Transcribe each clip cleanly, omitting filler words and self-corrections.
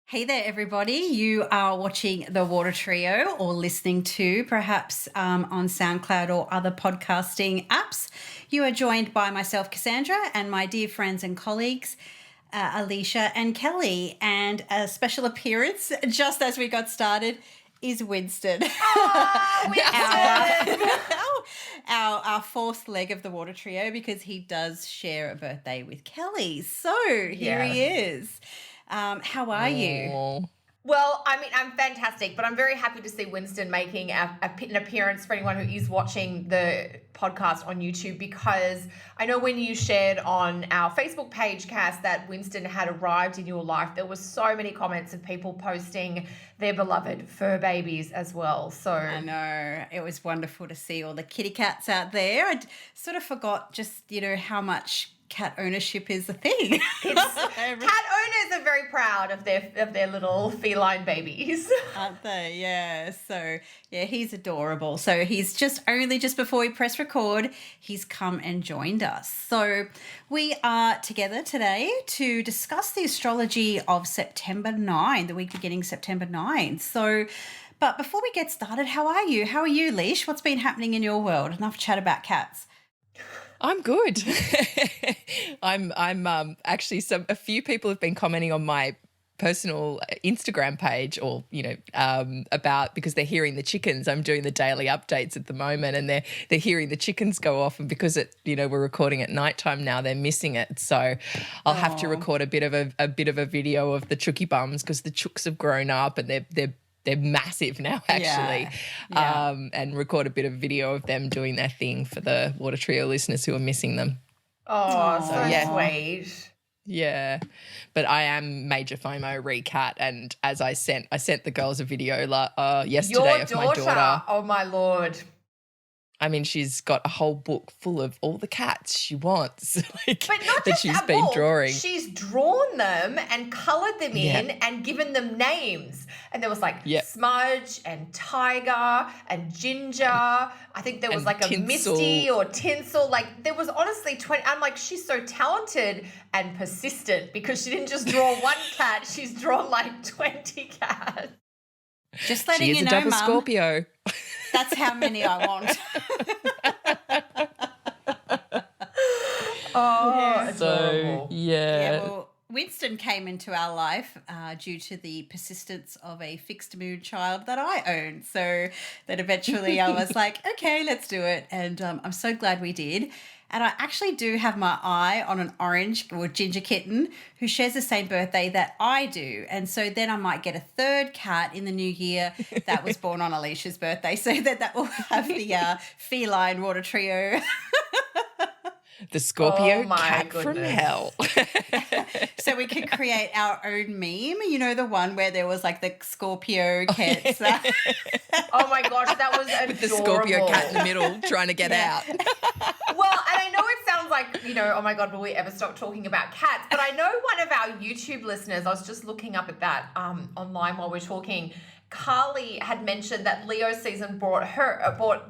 Hey there, everybody. You are watching The Water Trio or listening to perhaps on SoundCloud or other podcasting apps. You are joined by myself, Cassandra, and my dear friends and colleagues, Alicia and Kelly. And a special appearance, just as we got started, is Winston. Oh, Winston! our fourth leg of The Water Trio, because he does share a birthday with Kelly. So here he is. How are you? Well, I mean, I'm fantastic, but I'm very happy to see Winston making an appearance for anyone who is watching the podcast on YouTube, because I know when you shared on our Facebook page, Cass, that Winston had arrived in your life, there were so many comments of people posting their beloved fur babies as well. So I know. It was wonderful to see all the kitty cats out there. I sort of forgot just, how much cat ownership is a thing. Cat owners are very proud of their little feline babies, aren't they? Yeah. So yeah, he's adorable. So he's just before we press record, he's come and joined us. So we are together today to discuss the astrology of September 9, the week beginning September 9. So, but before we get started, how are you? How are you, Leash? What's been happening in your world? Enough chat about cats. I'm good. I'm actually a few people have been commenting on my personal Instagram page, or about, because they're hearing the chickens. I'm doing the daily updates at the moment, and they're hearing the chickens go off, and because we're recording at nighttime now, they're missing it. So I'll have to record a bit of a video of the chooky bums, because the chooks have grown up and they're massive now, actually. Yeah. And record a bit of video of them doing their thing for the Water Trio listeners who are missing them. Oh, so sweet. Yeah, but I am major FOMO recat, and as I sent the girls a video yesterday of my daughter. Oh my Lord. I mean, she's got a whole book full of all the cats she wants, but not that just she's a been book. drawing. She's drawn them and coloured them in and given them names. And there was Smudge and Tiger and Ginger. I think there was a Misty or Tinsel. Like, there was honestly 20. I'm like, she's so talented and persistent, because she didn't just draw one cat. She's drawn 20 cats. Just letting she is you a know, double Mum. Scorpio. That's how many I want. So, yeah. Well, Winston came into our life due to the persistence of a fixed moon child that I own. So that eventually I was like, okay, let's do it. And I'm so glad we did. And I actually do have my eye on an orange or ginger kitten who shares the same birthday that I do. And so then I might get a third cat in the new year that was born on Alicia's birthday, so that will have the feline Water Trio. The Scorpio cat from hell. So we could create our own meme, the one where there was the Scorpio cats. Oh my gosh, that was adorable. With the Scorpio cat in the middle trying to get out. Well, and I know it sounds like, oh my God, will we ever stop talking about cats? But I know one of our YouTube listeners, I was just looking up at that online while we're talking, Carly had mentioned that Leo season brought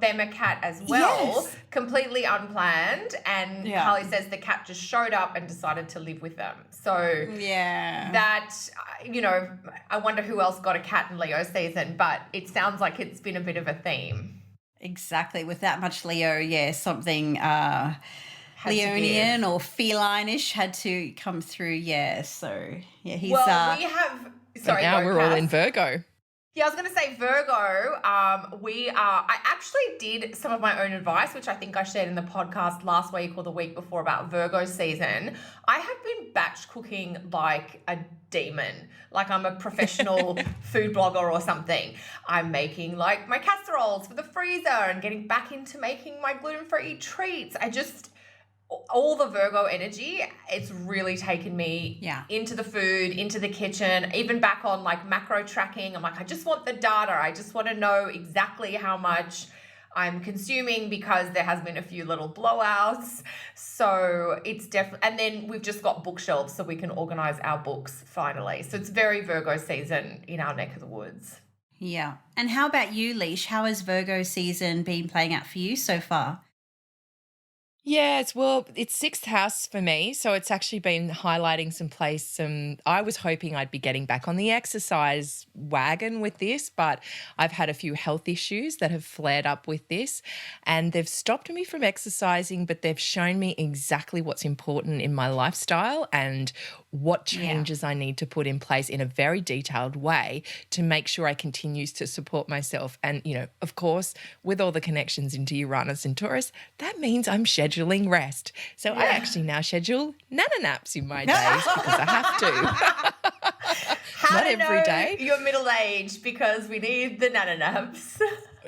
them a cat as well, completely unplanned. And Carly says the cat just showed up and decided to live with them. So that, I wonder who else got a cat in Leo season, but it sounds like it's been a bit of a theme. Exactly. With that much Leo, something Leonian or feline-ish had to come through. So he's... Well, we have... Sorry, now we're all in Virgo. Yeah, I was going to say Virgo. I actually did some of my own advice, which I think I shared in the podcast last week or the week before, about Virgo season. I have been batch cooking like a demon. Like I'm a professional food blogger or something. I'm making my casseroles for the freezer and getting back into making my gluten-free treats. All the Virgo energy, it's really taken me into the food, into the kitchen, even back on macro tracking. I'm I just want the data. I just want to know exactly how much I'm consuming, because there has been a few little blowouts. So it's definitely, and then we've just got bookshelves so we can organize our books finally. So it's very Virgo season in our neck of the woods. Yeah. And how about you, Leash? How has Virgo season been playing out for you so far? Yes, well, it's sixth house for me, so it's actually been highlighting some. I was hoping I'd be getting back on the exercise wagon with this, but I've had a few health issues that have flared up with this, and they've stopped me from exercising, but they've shown me exactly what's important in my lifestyle and what changes I need to put in place in a very detailed way to make sure I continues to support myself. And, of course, with all the connections into Uranus and Taurus, that means I'm scheduling rest. So I actually now schedule nana naps in my days because I have to. How Not to every know day. you're middle-aged because we need the nana naps.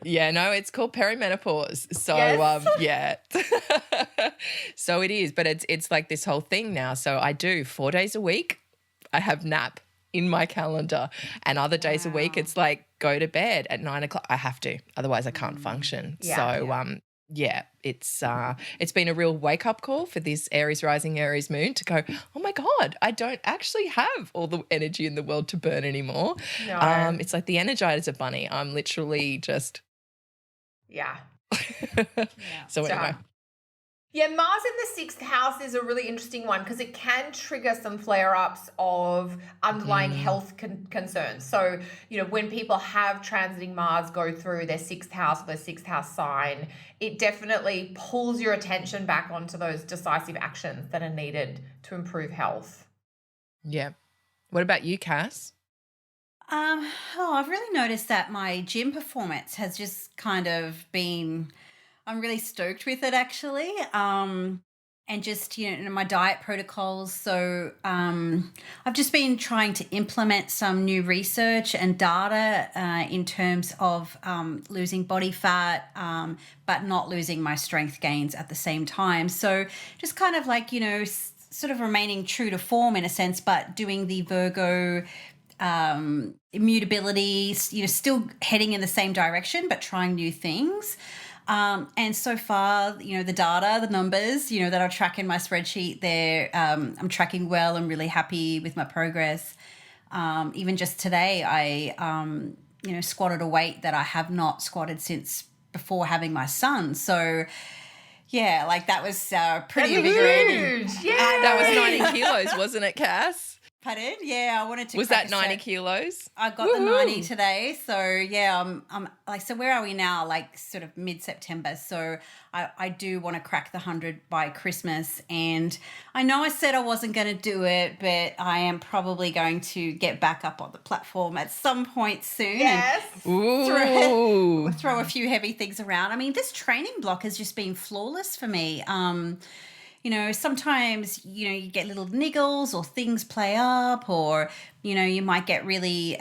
Yeah, no, it's called perimenopause. So, Yes. yeah. So it is, but it's like this whole thing now. So I do 4 days a week. I have nap in my calendar, and other days a week it's like go to bed at 9 o'clock. I have to, otherwise I can't function. It's been a real wake up call for this Aries rising, Aries moon to go, oh my God, I don't actually have all the energy in the world to burn anymore. No. It's like the Energizer Bunny. I'm literally just. Yeah. So anyway. Yeah, Mars in the sixth house is a really interesting one because it can trigger some flare-ups of underlying health concerns. So, when people have transiting Mars go through their sixth house or their sixth house sign, it definitely pulls your attention back onto those decisive actions that are needed to improve health. Yeah. What about you, Cass? I've really noticed that my gym performance has just kind of been, I'm really stoked with it actually. And just, my diet protocols. So I've just been trying to implement some new research and data in terms of losing body fat, but not losing my strength gains at the same time. So just kind of like, sort of remaining true to form in a sense, but doing the Virgo immutability, still heading in the same direction, but trying new things. And so far, the data, the numbers, that I track in my spreadsheet there, I'm tracking well. I'm really happy with my progress. Even just today, I, squatted a weight that I have not squatted since before having my son. So, yeah, like that was pretty invigorating. Yeah. That was 90 kilos, wasn't it, Cass? Pardon? Yeah, I wanted to. Was that 90 kilos? I got the 90 today. So yeah, I'm like, so where are we now? Like sort of mid-September. So I do want to crack the 100 by Christmas. And I know I said I wasn't going to do it, but I am probably going to get back up on the platform at some point soon. Yes. And throw a few heavy things around. I mean, this training block has just been flawless for me. Sometimes, you get little niggles or things play up, or, you might get really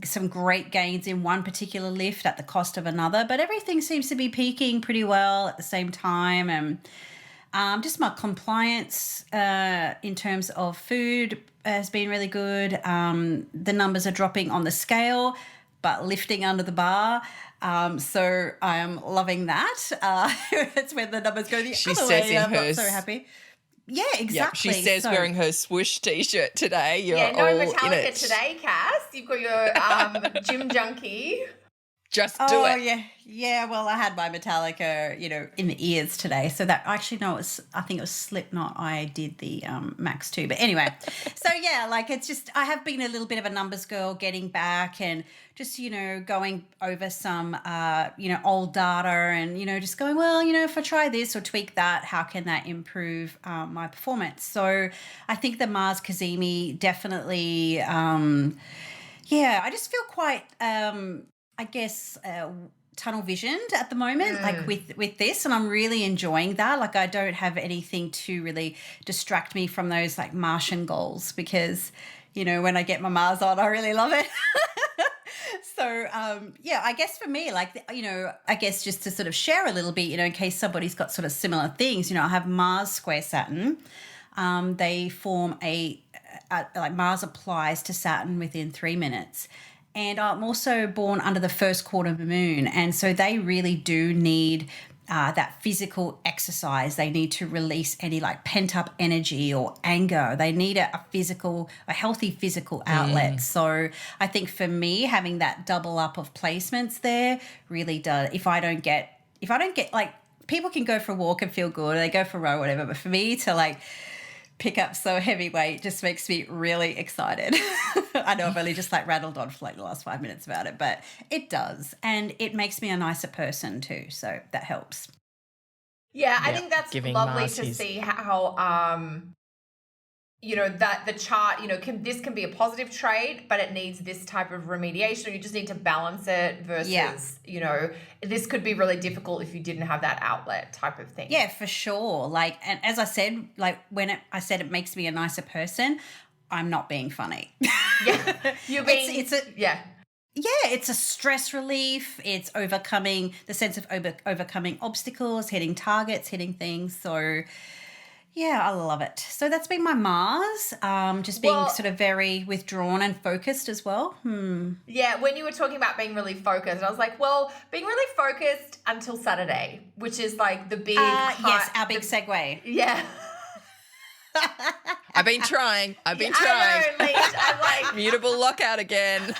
some great gains in one particular lift at the cost of another, but everything seems to be peaking pretty well at the same time. And just my compliance in terms of food has been really good. The numbers are dropping on the scale, but lifting under the bar. So I'm loving that. It's when the numbers go the other way. I'm not so happy. Yeah, exactly. Yep, she says wearing her swoosh T-shirt today. You're no all Metallica in it. today, Cass. You've got your gym junkie. Just do it. Oh, yeah. Yeah, well, I had my Metallica, in the ears today. So that, actually, no, I think it was Slipknot I did the Max too. But anyway, so yeah, like it's just, I have been a little bit of a numbers girl getting back and just, going over some, old data and, just going, well, if I try this or tweak that, how can that improve my performance? So I think the Mars Kazemi definitely, I just feel quite, I guess, tunnel visioned at the moment, like with this, and I'm really enjoying that. Like I don't have anything to really distract me from those like Martian goals because, when I get my Mars on, I really love it. So, I guess for me, like, I guess just to sort of share a little bit, in case somebody's got sort of similar things, I have Mars square Saturn. They form like Mars applies to Saturn within 3 minutes. And I'm also born under the first quarter of the moon. And so they really do need that physical exercise. They need to release any like pent up energy or anger. They need a healthy physical outlet. So I think for me, having that double up of placements there really does. If I don't get like people can go for a walk and feel good, or they go for a row or whatever, but for me to like pick up so heavy weight just makes me really excited. I know I've only just like rattled on for like the last 5 minutes about it, but it does. And it makes me a nicer person too. So that helps. Yeah, I Yeah, think that's giving lovely Mars to his- see how you know, that the chart, you know, this can be a positive trait, but it needs this type of remediation, or you just need to balance it versus, Yeah. you know, this could be really difficult if you didn't have that outlet type of thing. Yeah, for sure. Like, and as I said, like I said it makes me a nicer person, I'm not being funny. Yeah. You're being, it's a yeah. Yeah, it's a stress relief. It's overcoming the sense of overcoming obstacles, hitting targets, hitting things. So, yeah, I love it. So that's been my Mars, just being Well- sort of very withdrawn and focused as well. Yeah, when you were talking about being really focused, I was like, well, being really focused until Saturday, which is like the big Yes, our big segue. Yeah. I've been trying. I know, Leach. I'm like, Mutable lockout again.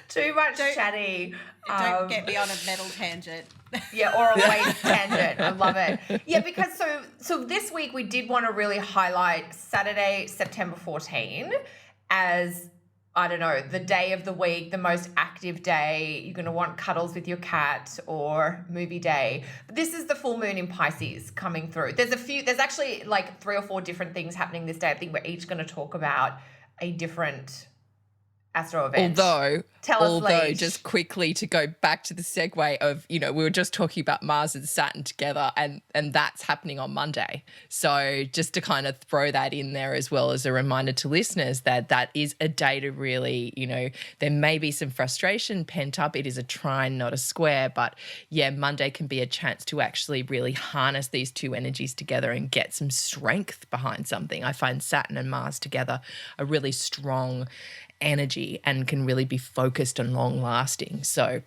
too much chatty. Don't get me on a metal tangent. Yeah, or a weight tangent. I love it. Yeah, because so this week we did want to really highlight Saturday, September 14 as, I don't know, the day of the week, the most active day. You're going to want cuddles with your cat or movie day. But this is the full moon in Pisces coming through. There's actually like 3 or 4 different things happening this day. I think we're each going to talk about a different astro event. Although, Leach. Just quickly to go back to the segue of, you know, we were just talking about Mars and Saturn together, and that's happening on Monday. So just to kind of throw that in there as well as a reminder to listeners that is a day to really, you know, there may be some frustration pent up. It is a trine, not a square, but yeah, Monday can be a chance to actually really harness these two energies together and get some strength behind something. I find Saturn and Mars together a really strong energy and can really be focused and long lasting. So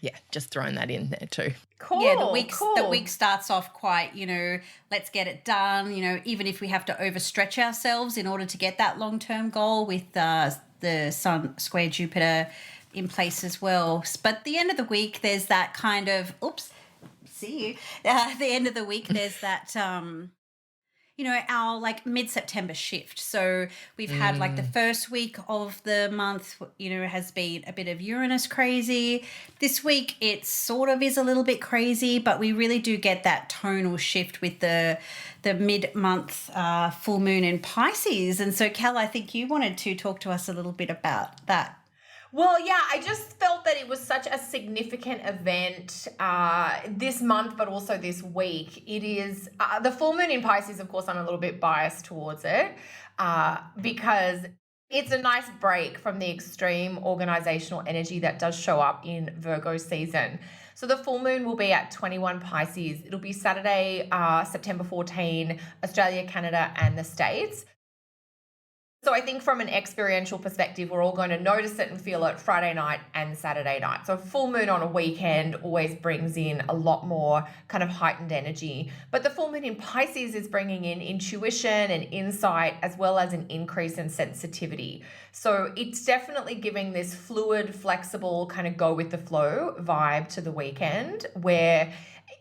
yeah, just throwing that in there too. Cool. Yeah, the week starts off quite, you know, let's get it done, you know, even if we have to overstretch ourselves in order to get that long-term goal with the Sun square Jupiter in place as well. But the end of the week, there's that kind of, the end of the week, there's that, you know, our like mid-September shift. So we've had like the first week of the month, you know, has been a bit of Uranus crazy. This week it sort of is a little bit crazy, but we really do get that tonal shift with the mid-month full moon in Pisces. And so, Cal, I think you wanted to talk to us a little bit about that. Well, yeah, I just felt that it was such a significant event this month, but also this week. It is the full moon in Pisces. Of course, I'm a little bit biased towards it because it's a nice break from the extreme organizational energy that does show up in Virgo season. So the full moon will be at 21 Pisces. It'll be Saturday, September 14, Australia, Canada, and the States. So I think from an experiential perspective, we're all going to notice it and feel it Friday night and Saturday night. So full moon on a weekend always brings in a lot more kind of heightened energy. But the full moon in Pisces is bringing in intuition and insight as well as an increase in sensitivity. So it's definitely giving this fluid, flexible, kind of go with the flow vibe to the weekend where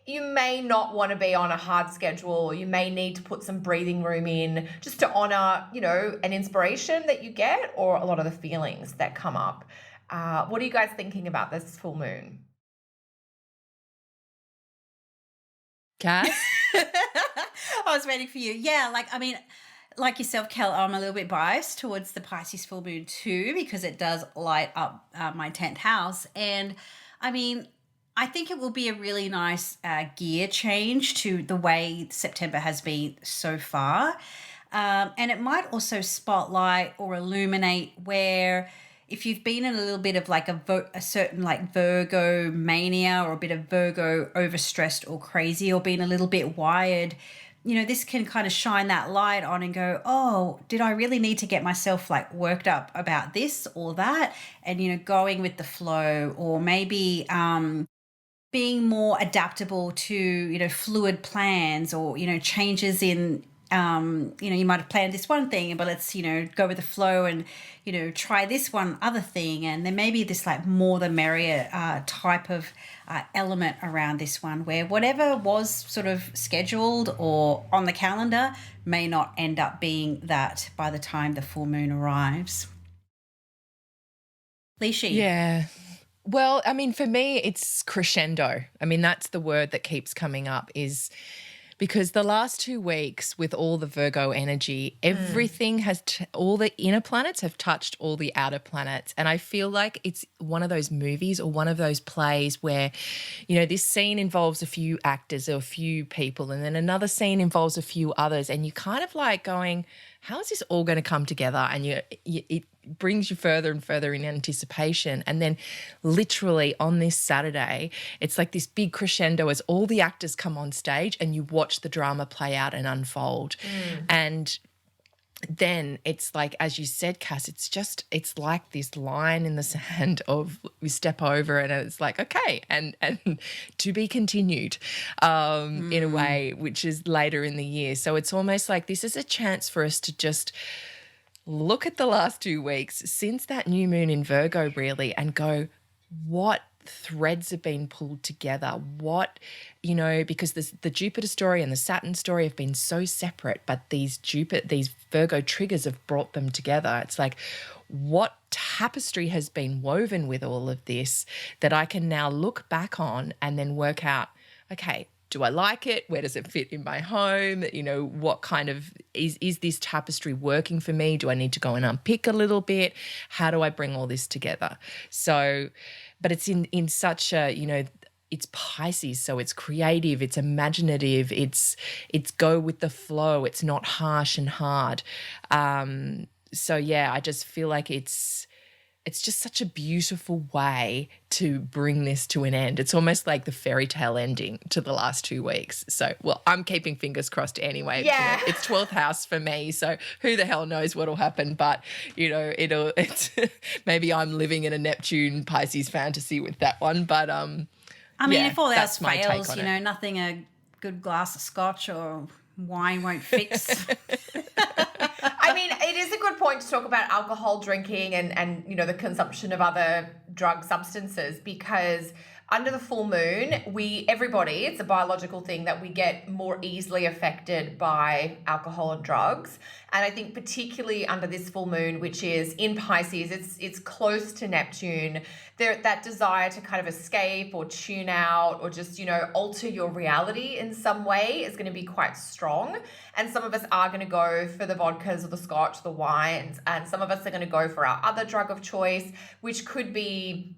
you may not want to be on a hard schedule. You may need to put some breathing room in just to honor, you know, an inspiration that you get or a lot of the feelings that come up. What are you guys thinking about this full moon? Cass? I was waiting for you. Yeah, like yourself, Kel, I'm a little bit biased towards the Pisces full moon too because it does light up my 10th house. And I mean, I think it will be a really nice gear change to the way September has been so far. And it might also spotlight or illuminate where if you've been in a little bit of like a certain like Virgo mania or a bit of Virgo overstressed or crazy or being a little bit wired, you know, this can kind of shine that light on and go, oh, did I really need to get myself like worked up about this or that? And, you know, going with the flow or maybe being more adaptable to, you know, fluid plans or, you know, changes in you might have planned this one thing, but let's, go with the flow and, try this one other thing. And there may be this like more the merrier type of element around this one, where whatever was sort of scheduled or on the calendar may not end up being that by the time the full moon arrives. Alicia. Yeah. Well, I mean, for me, it's crescendo. I mean, that's the word that keeps coming up, is because the last 2 weeks with all the Virgo energy, everything has, all the inner planets have touched all the outer planets. And I feel like it's one of those movies or one of those plays where, this scene involves a few actors or a few people, and then another scene involves a few others. And you're kind of like going, how is this all going to come together? And it brings you further and further in anticipation. And then literally on this Saturday, it's like this big crescendo as all the actors come on stage and you watch the drama play out and unfold. And then it's like, as you said, Cass, it's like this line in the sand of we step over and it's like, okay, and to be continued in a way, which is later in the year. So it's almost like this is a chance for us to just look at the last 2 weeks since that new moon in Virgo really and go, what threads have been pulled together? What, because the Jupiter story and the Saturn story have been so separate, but these Virgo triggers have brought them together. It's like, what tapestry has been woven with all of this that I can now look back on and then work out, okay, do I like it? Where does it fit in my home? What kind of, is this tapestry working for me? Do I need to go and unpick a little bit? How do I bring all this together? So, but it's in such a, it's Pisces, so it's creative, it's imaginative, it's go with the flow, it's not harsh and hard. So yeah, I just feel like it's just such a beautiful way to bring this to an end. It's almost like the fairy tale ending to the last 2 weeks. So, well, I'm keeping fingers crossed anyway. Yeah. It's 12th house for me, so who the hell knows what'll happen. But, it's maybe I'm living in a Neptune Pisces fantasy with that one. But, I mean, if all else fails, nothing a good glass of scotch or wine won't fix. I mean, it is a good point to talk about alcohol drinking and the consumption of other drug substances, because under the full moon, everybody, it's a biological thing that we get more easily affected by alcohol and drugs. And I think particularly under this full moon, which is in Pisces, it's close to Neptune, that desire to kind of escape or tune out or just, alter your reality in some way is going to be quite strong. And some of us are going to go for the vodkas or the scotch, the wines, and some of us are going to go for our other drug of choice, which could be,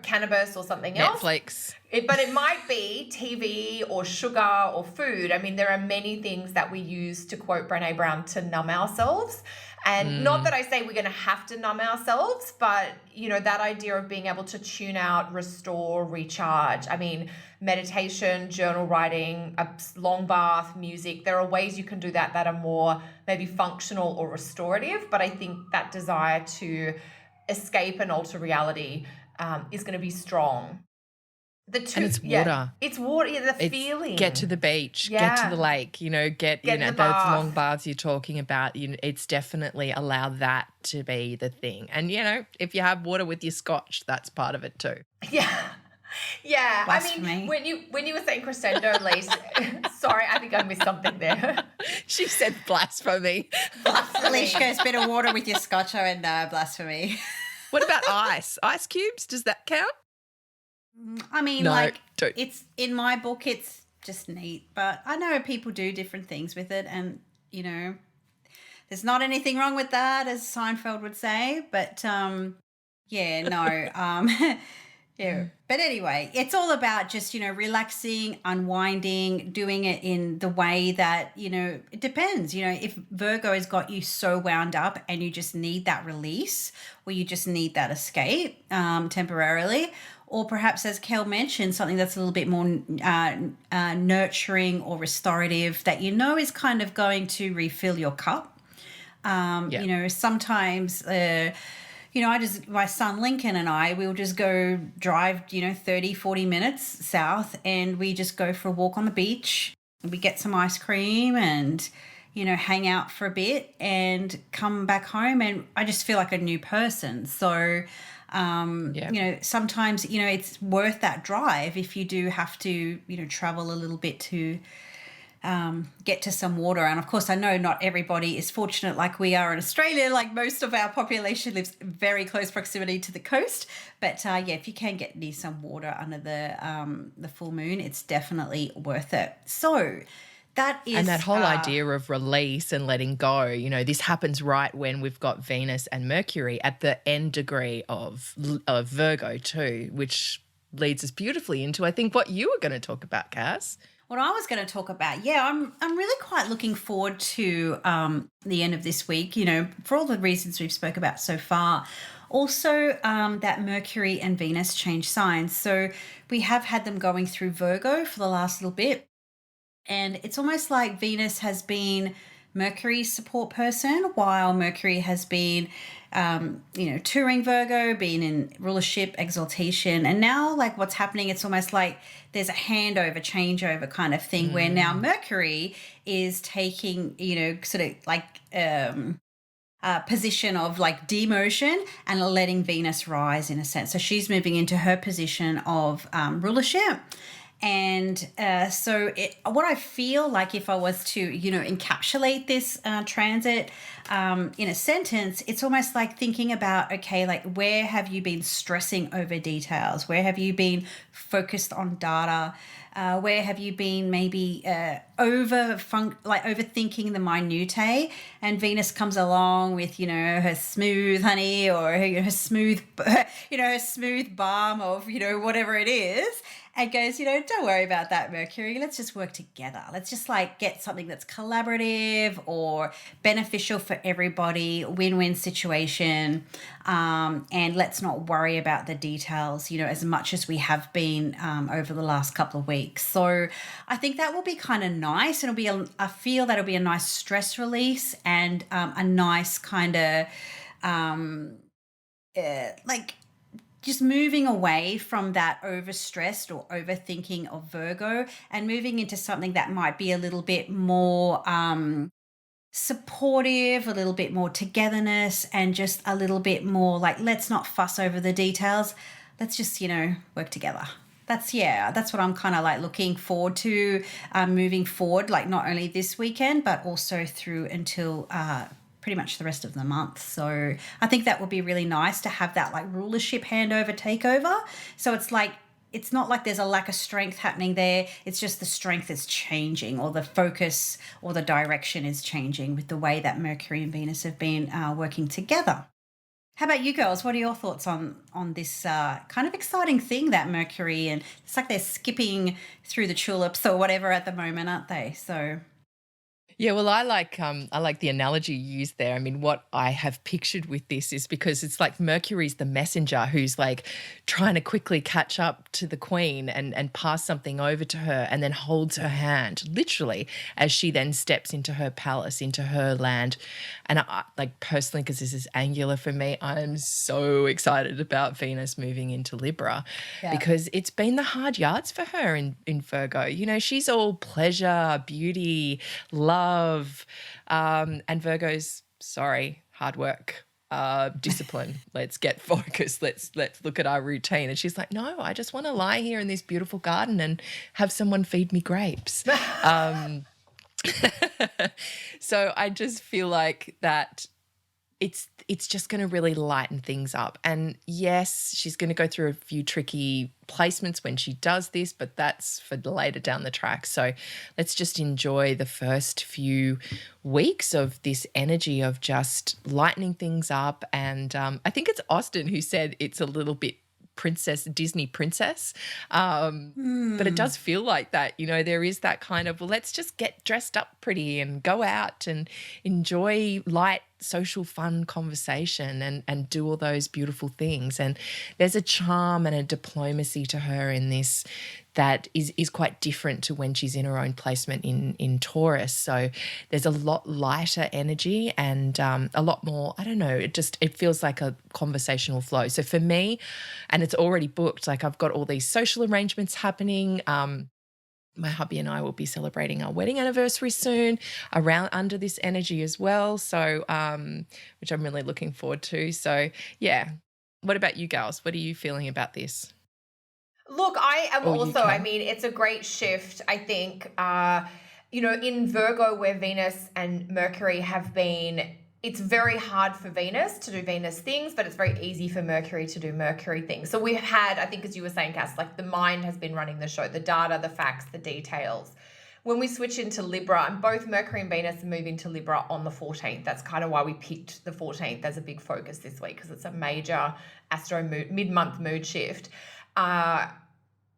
cannabis or something else. Netflix. But it might be TV or sugar or food. I mean, there are many things that we use, to quote Brené Brown, to numb ourselves. And not that I say we're going to have to numb ourselves, but, that idea of being able to tune out, restore, recharge. I mean, meditation, journal writing, a long bath, music. There are ways you can do that are more maybe functional or restorative. But I think that desire to escape and alter reality is going to be strong. And it's water. It's water. Yeah, the feeling. Get to the beach. Get to the lake. Get those long baths you're talking about. It's definitely allow that to be the thing. And if you have water with your scotch, that's part of it too. Yeah. Yeah. Blasphemy. I mean, when you were saying crescendo, Lise, sorry, I think I missed something there. She said blasphemy. Alicia goes, bit of water with your scotch and blasphemy. What about ice? Ice cubes? Does that count? I mean, don't. It's in my book, it's just neat, but I know people do different things with it, and there's not anything wrong with that, as Seinfeld would say. But yeah. But anyway, it's all about just relaxing, unwinding, doing it in the way that it depends. If Virgo has got you so wound up and you just need that release, or you just need that escape temporarily. Or perhaps, as Kel mentioned, something that's a little bit more nurturing or restorative that is kind of going to refill your cup. Sometimes, my son Lincoln and we'll just go drive, 30, 40 minutes south, and we just go for a walk on the beach. We get some ice cream and, hang out for a bit and come back home, and I just feel like a new person. So, sometimes, it's worth that drive if you do have to, travel a little bit to get to some water. And of course, I know not everybody is fortunate like we are in Australia. Like most of our population lives very close proximity to the coast. But if you can get near some water under the full moon, it's definitely worth it. So that is, and that whole idea of release and letting go, this happens right when we've got Venus and Mercury at the end degree of Virgo too, which leads us beautifully into, I think, what you were going to talk about, Cass. What I was going to talk about, I'm really quite looking forward to the end of this week, for all the reasons we've spoke about so far. Also, that Mercury and Venus change signs. So we have had them going through Virgo for the last little bit. And it's almost like Venus has been Mercury's support person, while Mercury has been, touring Virgo, being in rulership, exaltation. And now, like, what's happening, it's almost like there's a handover, changeover kind of thing where now Mercury is taking, sort of like position of like demotion and letting Venus rise in a sense. So she's moving into her position of rulership. And what I feel like, if I was to, encapsulate this transit in a sentence, it's almost like thinking about, okay, like where have you been stressing over details? Where have you been focused on data? Where have you been maybe overthinking the minutiae? And Venus comes along with, her smooth honey, or her smooth, her smooth balm of, whatever it is. And goes, don't worry about that, Mercury. Let's just work together. Let's just like get something that's collaborative or beneficial for everybody, win-win situation. And let's not worry about the details, as much as we have been over the last couple of weeks. So I think that will be kind of nice. I feel that'll be a nice stress release and a nice kind of just moving away from that overstressed or overthinking of Virgo and moving into something that might be a little bit more supportive, a little bit more togetherness, and just a little bit more like, let's not fuss over the details. Let's just, work together. That's what I'm kind of like looking forward to moving forward, like not only this weekend, but also through until pretty much the rest of the month. So I think that would be really nice to have that like rulership handover takeover. So it's like, it's not like there's a lack of strength happening there. It's just the strength is changing, or the focus or the direction is changing with the way that Mercury and Venus have been working together. How about you girls? What are your thoughts on this kind of exciting thing that Mercury, and it's like they're skipping through the tulips or whatever at the moment, aren't they? So yeah, well, I like the analogy you used there. I mean, what I have pictured with this is, because it's like Mercury's the messenger who's like trying to quickly catch up to the Queen and pass something over to her, and then holds her hand literally as she then steps into her palace, into her land. And I, like personally, because this is angular for me, I'm so excited about Venus moving into Libra because it's been the hard yards for her in Virgo. She's all pleasure, beauty, love, and Virgo's hard work, discipline. Let's get focused. Let's look at our routine. And she's like, no, I just want to lie here in this beautiful garden and have someone feed me grapes. So I just feel like that it's just going to really lighten things up. And yes, she's going to go through a few tricky placements when she does this, but that's for later down the track. So let's just enjoy the first few weeks of this energy of just lightening things up. And I think it's Austin who said it's a little bit Disney princess. But it does feel like that, there is that kind of, well, let's just get dressed up pretty and go out and enjoy light, social, fun conversation and do all those beautiful things. And there's a charm and a diplomacy to her in this that is quite different to when she's in her own placement in Taurus. So there's a lot lighter energy and a lot more, I don't know, it feels like a conversational flow. So for me, and it's already booked, like I've got all these social arrangements happening. my hubby and I will be celebrating our wedding anniversary soon around under this energy as well. So, which I'm really looking forward to. So, yeah. What about you girls? What are you feeling about this? Look, I am Or you, also, Cal? I mean, it's a great shift. I think, in Virgo, where Venus and Mercury have been, it's very hard for Venus to do Venus things, but it's very easy for Mercury to do Mercury things. So we've had, I think, as you were saying, Cass, like the mind has been running the show, the data, the facts, the details. When we switch into Libra, and both Mercury and Venus move into Libra on the 14th, that's kind of why we picked the 14th as a big focus this week, because it's a major astro mid-month mood shift.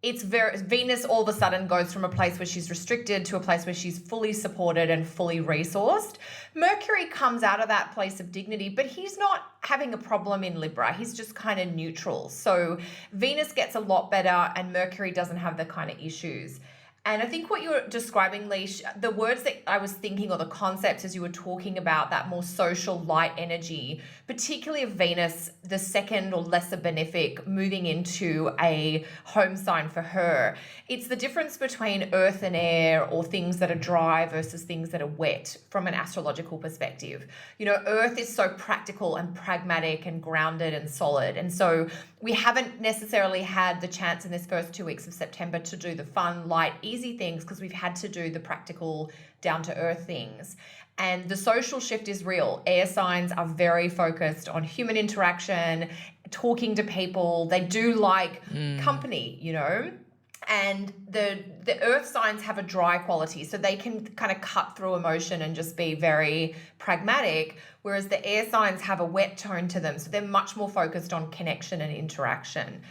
It's Venus all of a sudden goes from a place where she's restricted to a place where she's fully supported and fully resourced. Mercury comes out of that place of dignity, but he's not having a problem in Libra. He's just kind of neutral. So Venus gets a lot better and Mercury doesn't have the kind of issues. And I think what you were describing, Leash, the words that I was thinking, or the concepts as you were talking about that more social light energy, particularly of Venus, the second or lesser benefic, moving into a home sign for her. It's the difference between earth and air, or things that are dry versus things that are wet from an astrological perspective. Earth is so practical and pragmatic and grounded and solid. And so we haven't necessarily had the chance in this first 2 weeks of September to do the fun, light, easy things, because we've had to do the practical, down-to-earth things. And the social shift is real. Air signs are very focused on human interaction, talking to people. They do like company, and the earth signs have a dry quality, so they can kind of cut through emotion and just be very pragmatic, whereas the air signs have a wet tone to them, so they're much more focused on connection and interaction.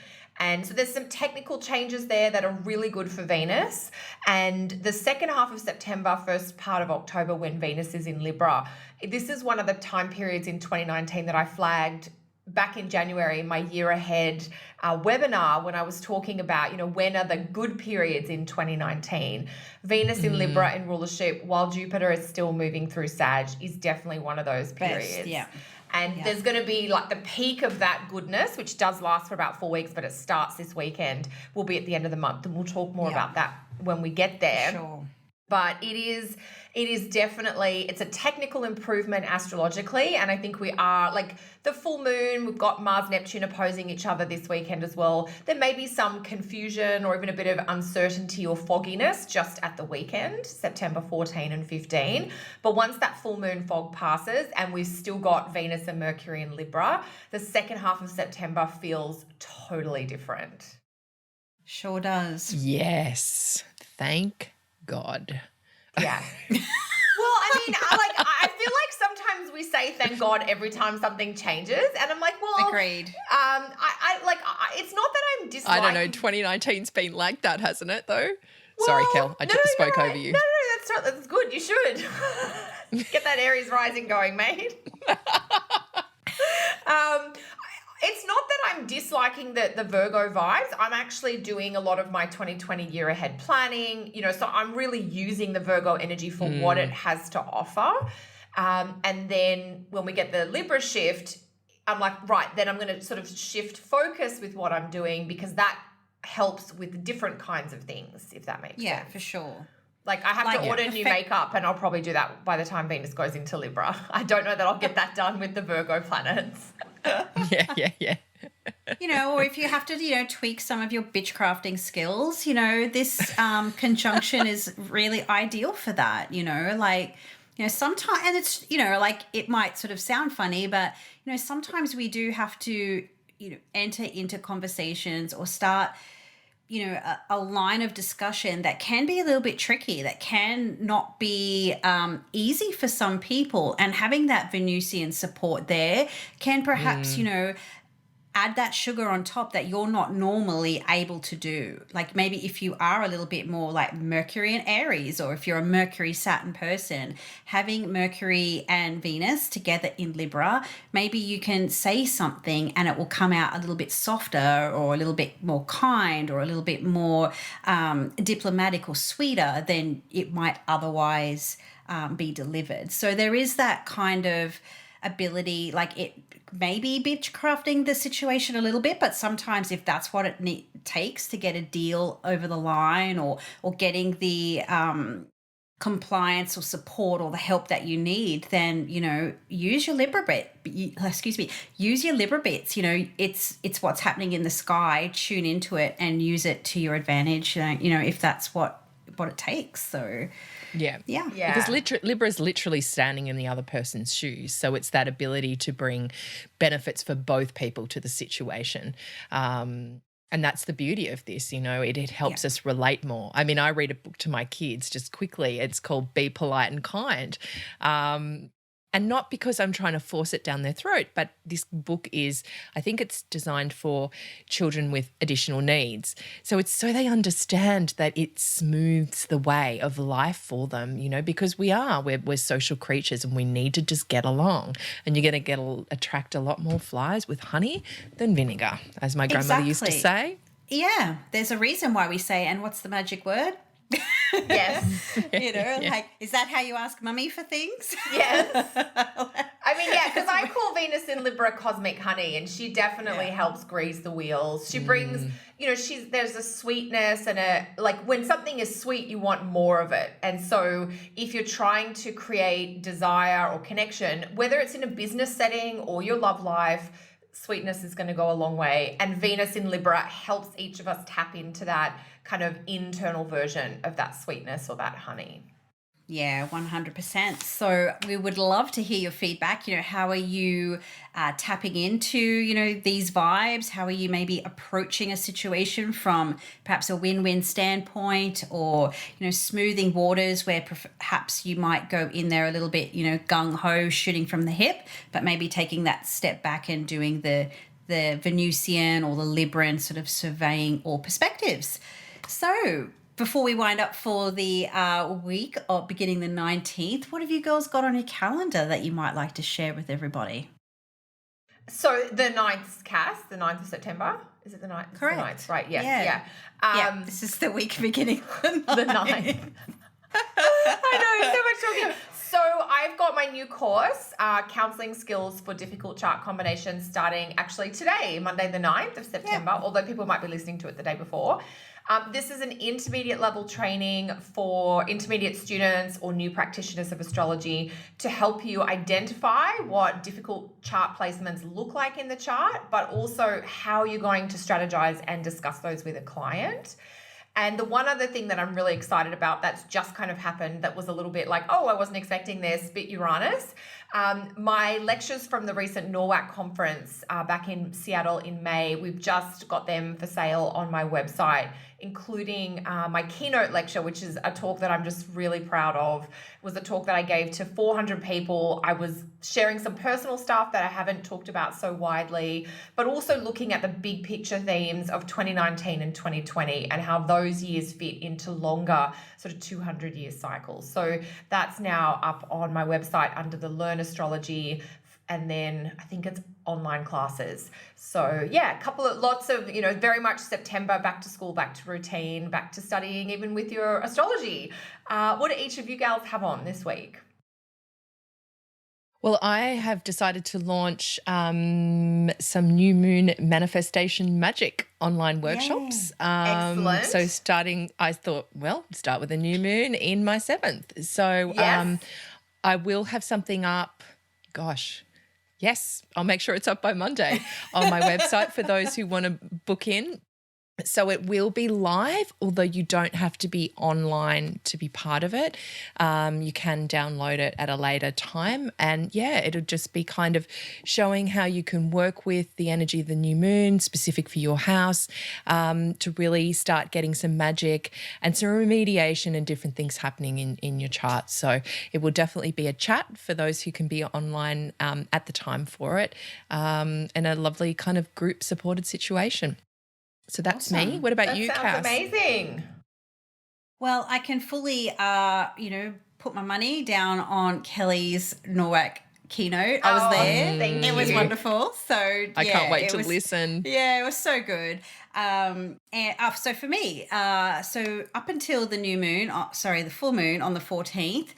And so there's some technical changes there that are really good for Venus. And the second half of September, first part of October, when Venus is in Libra, this is one of the time periods in 2019 that I flagged back in January, my year ahead webinar, when I was talking about, when are the good periods in 2019. Venus in Libra in rulership, while Jupiter is still moving through Sag, is definitely one of those periods. Best, yeah. And there's going to be like the peak of that goodness, which does last for about 4 weeks, but it starts this weekend, will be at the end of the month. And we'll talk more about that when we get there. Sure. But it is definitely, it's a technical improvement astrologically. And I think we are, like the full moon, we've got Mars, Neptune opposing each other this weekend as well. There may be some confusion or even a bit of uncertainty or fogginess just at the weekend, September 14 and 15. But once that full moon fog passes and we've still got Venus and Mercury in Libra, the second half of September feels totally different. Sure does. Yes. Thank God. Yeah. Well, I feel like sometimes we say thank God every time something changes, and I'm like, well, Agreed. It's not that I'm disliking. I don't know. 2019's been like that, hasn't it? Though. Sorry, Kel. I spoke over you. No, that's good. You should get that Aries rising going, mate. It's not that I'm disliking the Virgo vibes. I'm actually doing a lot of my 2020 year ahead planning, so I'm really using the Virgo energy for what it has to offer. And then when we get the Libra shift, I'm like, right, then I'm going to sort of shift focus with what I'm doing, because that helps with different kinds of things, if that makes sense. Yeah, for sure. Like I have to order new makeup, and I'll probably do that by the time Venus goes into Libra. I don't know that I'll get that done with the Virgo planets. Yeah. Or if you have to, tweak some of your bitchcrafting skills, this conjunction is really ideal for that, sometimes, and it's, it might sort of sound funny, but, sometimes we do have to, enter into conversations or start, a line of discussion that can be a little bit tricky, that can not be easy for some people. And having that Venusian support there can perhaps, add that sugar on top that you're not normally able to do. Like maybe if you are a little bit more like Mercury and Aries, or if you're a Mercury Saturn person, having Mercury and Venus together in Libra, maybe you can say something and it will come out a little bit softer, or a little bit more kind, or a little bit more diplomatic or sweeter than it might otherwise be delivered. So there is that kind of ability, like it may be bitchcrafting the situation a little bit, but sometimes if that's what it takes to get a deal over the line, or getting the compliance or support or the help that you need, then, you know, use your Libra bit. Use your Libra bits. You know, it's what's happening in the sky. Tune into it and use it to your advantage. You know, if that's what it takes. So yeah. Because Libra is literally standing in the other person's shoes. So it's that ability to bring benefits for both people to the situation. And that's the beauty of this, you know, it helps us relate more. I mean, I read a book to my kids just quickly. It's called Be Polite and Kind. And not because I'm trying to force it down their throat, but this book is, I think it's designed for children with additional needs. So it's so they understand that it smooths the way of life for them, you know, because we're social creatures and we need to just get along. And you're going to attract a lot more flies with honey than vinegar, as my grandmother used to say. Yeah, there's a reason why we say, and what's the magic word? Yes. You know, like, is that how you ask mummy for things? Yes. I mean, yeah, because I call Venus in Libra cosmic honey, and she definitely helps grease the wheels. She brings, you know, there's a sweetness and like when something is sweet, you want more of it. And so if you're trying to create desire or connection, whether it's in a business setting or your love life, sweetness is going to go a long way. And Venus in Libra helps each of us tap into that kind of internal version of that sweetness or that honey. Yeah, 100%. So we would love to hear your feedback. You know, how are you tapping into, you know, these vibes? How are you maybe approaching a situation from perhaps a win-win standpoint, or, you know, smoothing waters where perhaps you might go in there a little bit, you know, gung-ho, shooting from the hip, but maybe taking that step back and doing the Venusian or the Libran sort of surveying all perspectives. So before we wind up for the week of beginning the 19th, what have you girls got on your calendar that you might like to share with everybody? So the 9th, Cass, the 9th of September. Is it the 9th? Correct. The 9th, right, yes, yeah. This is the week beginning the 9th. I know, so much talking. So I've got my new course, Counselling Skills for Difficult Chart Combinations, starting actually today, Monday the 9th of September, although people might be listening to it the day before. This is an intermediate level training for intermediate students or new practitioners of astrology to help you identify what difficult chart placements look like in the chart, but also how you're going to strategize and discuss those with a client. And the one other thing that I'm really excited about that's just kind of happened that was a little bit like, oh, I wasn't expecting this, bit Uranus. My lectures from the recent NORWAC conference back in Seattle in May, we've just got them for sale on my website, including my keynote lecture, which is a talk that I'm just really proud of. It was a talk that I gave to 400 people. I was sharing some personal stuff that I haven't talked about so widely, but also looking at the big picture themes of 2019 and 2020 and how those years fit into longer sort of 200-year cycles. So that's now up on my website under the Learn Astrology, and then I think it's online classes. So yeah, lots of, you know, very much September, back to school, back to routine, back to studying, even with your astrology. What do each of you gals have on this week? Well, I have decided to launch some new moon manifestation magic online workshops. Excellent. So I thought, well, start with a new moon in my 7th. So yes. I will have something up, yes, I'll make sure it's up by Monday on my website for those who want to book in. So it will be live, although you don't have to be online to be part of it. You can download it at a later time. And yeah, it'll just be kind of showing how you can work with the energy of the new moon, specific for your house, to really start getting some magic and some remediation and different things happening in your chart. So it will definitely be a chat for those who can be online at the time for it, and a lovely kind of group supported situation. So that's awesome. Me. What about you, Cass? That sounds amazing. Well, I can fully, put my money down on Kelly's NORWAC keynote. I was there. It was wonderful. So I can't wait to listen. Yeah, it was so good. And so for me, so up until the new moon, the full moon on the 14th,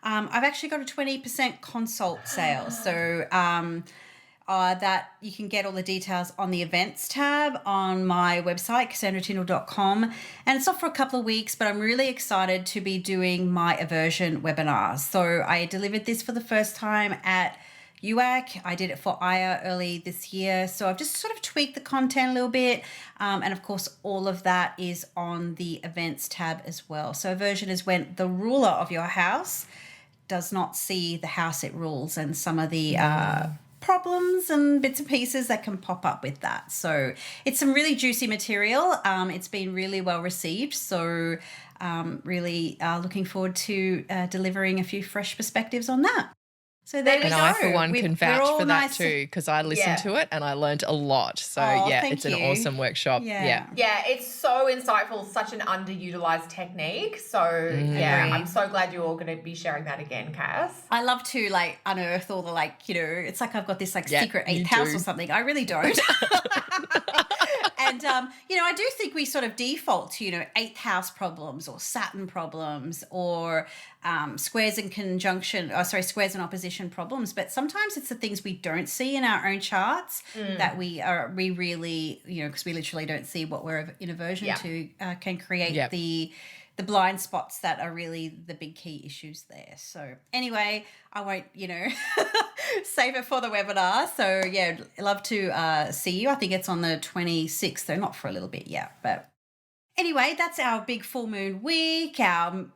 I've actually got a 20% consult sale. So that you can get all the details on the events tab on my website, cassandratindall.com. And it's off for a couple of weeks, but I'm really excited to be doing my aversion webinar. So I delivered this for the first time at UAC. I did it for Aya early this year. So I've just sort of tweaked the content a little bit. And of course, all of that is on the events tab as well. So aversion is when the ruler of your house does not see the house it rules, and some of the problems and bits and pieces that can pop up with that. So it's some really juicy material. It's been really well received. So really looking forward to delivering a few fresh perspectives on that. So there we go. And I, for one, can vouch for that nice too, because I listened to it and I learned a lot. So, it's an awesome workshop. Yeah. Yeah, it's so insightful, such an underutilized technique. So, I'm so glad you're all going to be sharing that again, Cass. I love to unearth all the it's like I've got this secret eighth house or something. I really don't. And, I do think we sort of default to, eighth house problems or Saturn problems or squares and opposition problems. But sometimes it's the things we don't see in our own charts that we really, because we literally don't see what we're in aversion to, can create the blind spots that are really the big key issues there. So anyway, I won't, save it for the webinar. So I'd love to see you. I think it's on the 26th, so not for a little bit yet. But anyway, that's our big full moon week, our,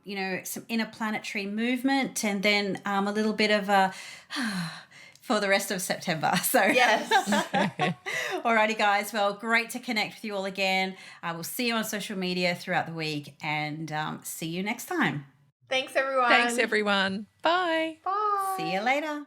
some interplanetary movement, and then a little bit of a for the rest of September. So yes. Alrighty, guys. Well, great to connect with you all again. I will see you on social media throughout the week, and see you next time. Thanks, everyone. Thanks, everyone. Bye. Bye. See you later.